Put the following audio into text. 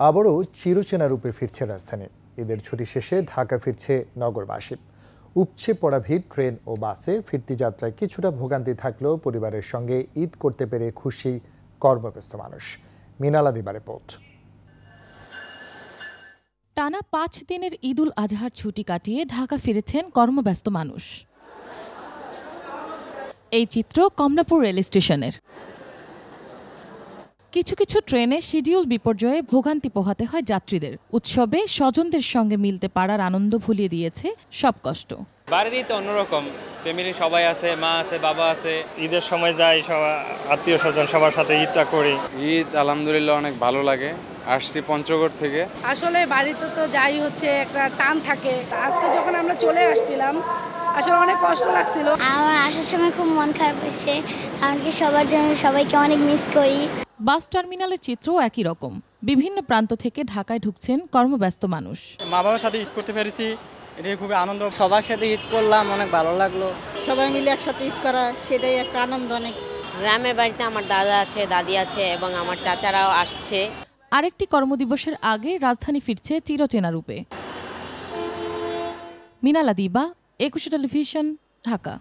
আবারও চিরচেনা রূপে ফিরছে রাজধানী। ঈদের ছুটি শেষে ঢাকা ফিরছে নগরবাসী। উপচে পড়া ভিড় ট্রেন ও বাসে ফিরতি যাত্রায় কিছুটা ভোগান্তি থাকলেও পরিবারের সঙ্গে ঈদ করতে পেরে খুশি কর্মব্যস্ত মানুষ। মিনালা দিবা রিপোর্ট। টানা ৫ দিনের ঈদুল আজহার ছুটি কাটিয়ে ঢাকা ফিরেছেন কর্মব্যস্ত মানুষ। এই চিত্র কমলাপুর রেল স্টেশনের। কিছু কিছু ট্রেনে শিডিউল বিপর্যয়ে ভোগান্তি পোহাতে হয় যাত্রীদের। উৎসবে স্বজনদের সঙ্গে মিলতে পারার আনন্দ ভুলিয়ে দিয়েছে সব কষ্ট। বাড়ির ঈদ অন্যরকম, ফ্যামিলি সবাই আছে, মা আছে, বাবা আছে। ঈদের সময় যাই সবার আত্মীয় স্বজন সবার সাথে ঈদটা করি। ঈদ আলহামদুলিল্লাহ অনেক ভালো লাগে। আসছি পঞ্চগড় থেকে। আসলে বাড়িতে তো যাই হচ্ছে একটা টান থাকে। আজকে যখন আমরা চলে আসছিলাম আসলে অনেক কষ্ট লাগছিল। আমার আসার সময় খুব মন খারাপ হয়েছে, এমনকি সবার জন্য সবাইকে অনেক মিস করি। বাস টার্মিনালের চিত্রও একই রকম। বিভিন্ন প্রান্ত থেকে ঢাকায় ঢুকছেন কর্মব্যস্ত মানুষ। মা বাবার সাথে ঈদ করতে পেরেছি, এটাই খুবই আনন্দ। সবার সাথে ঈদ করলাম, অনেক ভালো লাগলো। সবাই মিলে একসাথে ঈদ করা, সেটাই একটা আনন্দ অনেক। গ্রামের বাড়িতে আমার দাদা আছে, দাদি আছে এবং আমার চাচারাও আসছে। আরেকটি কর্মদিবসের আগে রাজধানী ফিরছে চিরচেনা রূপে। মিনালা দিবা, ২১ টেলিভিশন, ঢাকা।